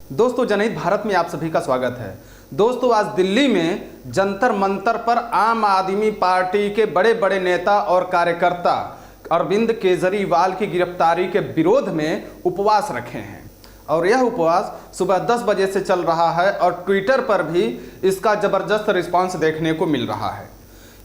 दोस्तों, जनहित भारत में आप सभी का स्वागत है। दोस्तों, आज दिल्ली में जंतर मंतर पर आम आदमी पार्टी के बड़े बड़े नेता और कार्यकर्ता अरविंद केजरीवाल की गिरफ्तारी के विरोध में उपवास रखे हैं और यह उपवास सुबह 10 बजे से चल रहा है और ट्विटर पर भी इसका ज़बरदस्त रिस्पांस देखने को मिल रहा है।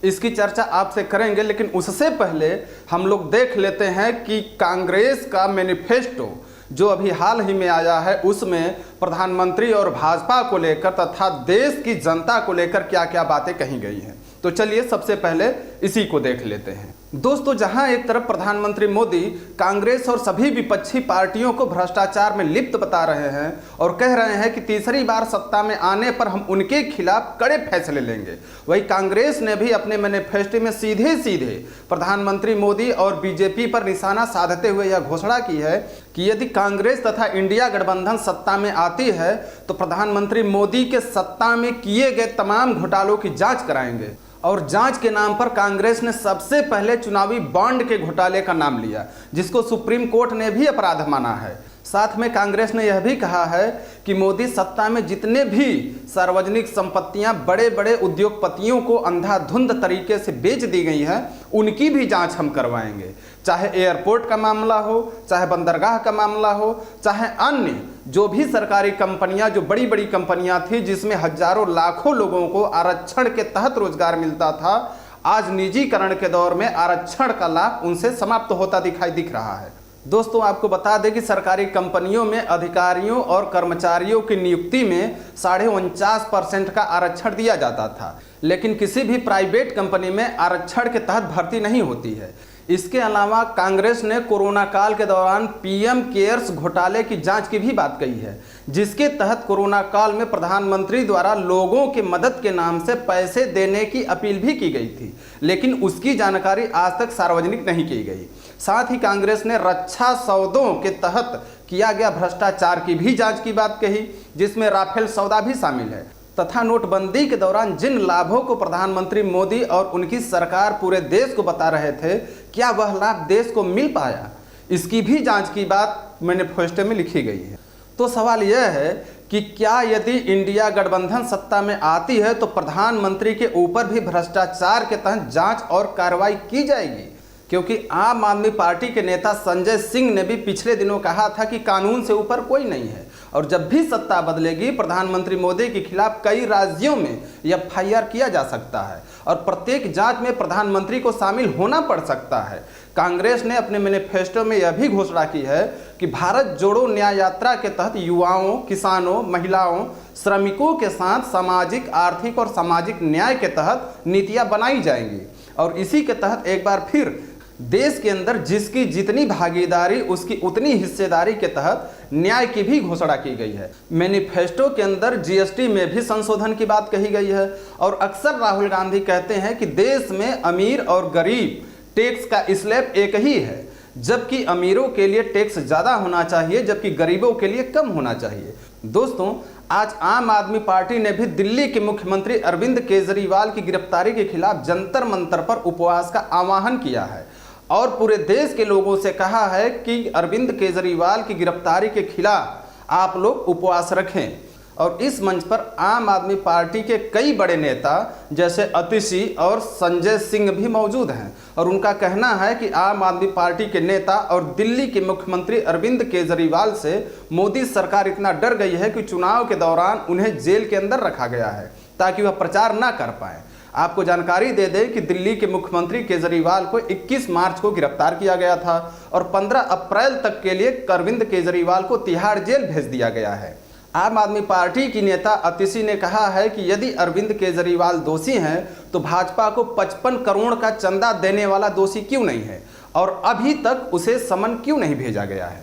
इसकी चर्चा आपसे करेंगे, लेकिन उससे पहले हम लोग देख लेते हैं कि कांग्रेस का मैनिफेस्टो जो अभी हाल ही में आया है उसमें प्रधानमंत्री और भाजपा को लेकर तथा देश की जनता को लेकर क्या क्या बातें कही गई हैं। तो चलिए सबसे पहले इसी को देख लेते हैं। दोस्तों, जहां एक तरफ प्रधानमंत्री मोदी कांग्रेस और सभी विपक्षी पार्टियों को भ्रष्टाचार में लिप्त बता रहे हैं और कह रहे हैं कि तीसरी बार सत्ता में आने पर हम उनके खिलाफ कड़े फैसले लेंगे, वही कांग्रेस ने भी अपने मैनिफेस्टो में सीधे सीधे प्रधानमंत्री मोदी और बीजेपी पर निशाना साधते हुए यह घोषणा की है कि यदि कांग्रेस तथा इंडिया गठबंधन सत्ता में आती है तो प्रधानमंत्री मोदी के सत्ता में किए गए तमाम घोटालों की जांच कराएंगे। और जांच के नाम पर कांग्रेस ने सबसे पहले चुनावी बॉन्ड के घोटाले का नाम लिया, जिसको सुप्रीम कोर्ट ने भी अपराध माना है। साथ में कांग्रेस ने यह भी कहा है कि मोदी सत्ता में जितने भी सार्वजनिक संपत्तियां बड़े बड़े उद्योगपतियों को अंधाधुंध तरीके से बेच दी गई हैं, उनकी भी जांच हम करवाएंगे। चाहे एयरपोर्ट का मामला हो, चाहे बंदरगाह का मामला हो, चाहे अन्य जो भी सरकारी कंपनियां, जो बड़ी बड़ी कंपनियां थी जिसमें हजारों लाखों लोगों को आरक्षण के तहत रोजगार मिलता था, आज निजीकरण के दौर में आरक्षण का लाभ उनसे समाप्त होता दिख रहा है। दोस्तों, आपको बता दें कि सरकारी कंपनियों में अधिकारियों और कर्मचारियों की नियुक्ति में 49.5% का आरक्षण दिया जाता था, लेकिन किसी भी प्राइवेट कंपनी में आरक्षण के तहत भर्ती नहीं होती है। इसके अलावा कांग्रेस ने कोरोना काल के दौरान पीएम केयर्स घोटाले की जांच की भी बात कही है, जिसके तहत कोरोना काल में प्रधानमंत्री द्वारा लोगों के मदद के नाम से पैसे देने की अपील भी की गई थी, लेकिन उसकी जानकारी आज तक सार्वजनिक नहीं की गई। साथ ही कांग्रेस ने रक्षा सौदों के तहत किया गया भ्रष्टाचार की भी जांच की बात कही, जिसमें राफेल सौदा भी शामिल है, तथा नोटबंदी के दौरान जिन लाभों को प्रधानमंत्री मोदी और उनकी सरकार पूरे देश को बता रहे थे, क्या वह लाभ देश को मिल पाया, इसकी भी जांच की बात मैनिफेस्टो में लिखी गई है। तो सवाल यह है कि क्या यदि इंडिया गठबंधन सत्ता में आती है तो प्रधानमंत्री के ऊपर भी भ्रष्टाचार के तहत जांच और कार्रवाई की जाएगी? क्योंकि आम आदमी पार्टी के नेता संजय सिंह ने भी पिछले दिनों कहा था कि कानून से ऊपर कोई नहीं है और जब भी सत्ता बदलेगी प्रधानमंत्री मोदी के खिलाफ कई राज्यों में एफआईआर किया जा सकता है और प्रत्येक जांच में प्रधानमंत्री को शामिल होना पड़ सकता है। कांग्रेस ने अपने मैनिफेस्टो में यह भी घोषणा की है कि भारत जोड़ो न्याय यात्रा के तहत युवाओं, किसानों, महिलाओं, श्रमिकों के साथ सामाजिक, आर्थिक और सामाजिक न्याय के तहत नीतियां बनाई जाएंगी और इसी के तहत एक बार फिर देश के अंदर जिसकी जितनी भागीदारी उसकी उतनी हिस्सेदारी के तहत न्याय की भी घोषणा की गई है। मैनिफेस्टो के अंदर जीएसटी में भी संशोधन की बात कही गई है और अक्सर राहुल गांधी कहते हैं कि देश में अमीर और गरीब टैक्स का स्लैब एक ही है, जबकि अमीरों के लिए टैक्स ज़्यादा होना चाहिए जबकि गरीबों के लिए कम होना चाहिए। दोस्तों, आज आम आदमी पार्टी ने भी दिल्ली के मुख्यमंत्री अरविंद केजरीवाल की गिरफ्तारी के खिलाफ जंतर मंतर पर उपवास का आह्वान किया है और पूरे देश के लोगों से कहा है कि अरविंद केजरीवाल की गिरफ्तारी के खिलाफ आप लोग उपवास रखें। और इस मंच पर आम आदमी पार्टी के कई बड़े नेता जैसे अतिशी और संजय सिंह भी मौजूद हैं और उनका कहना है कि आम आदमी पार्टी के नेता और दिल्ली के मुख्यमंत्री अरविंद केजरीवाल से मोदी सरकार इतना डर गई है कि चुनाव के दौरान उन्हें जेल के अंदर रखा गया है ताकि वह प्रचार ना कर पाए। आपको जानकारी दे दें कि दिल्ली के मुख्यमंत्री केजरीवाल को 21 मार्च को गिरफ्तार किया गया था और 15 अप्रैल तक के लिए अरविंद केजरीवाल को तिहाड़ जेल भेज दिया गया है। आम आदमी पार्टी की नेता अतिशी ने कहा है कि यदि अरविंद केजरीवाल दोषी हैं तो भाजपा को 55 करोड़ का चंदा देने वाला दोषी क्यों नहीं है और अभी तक उसे समन क्यों नहीं भेजा गया है।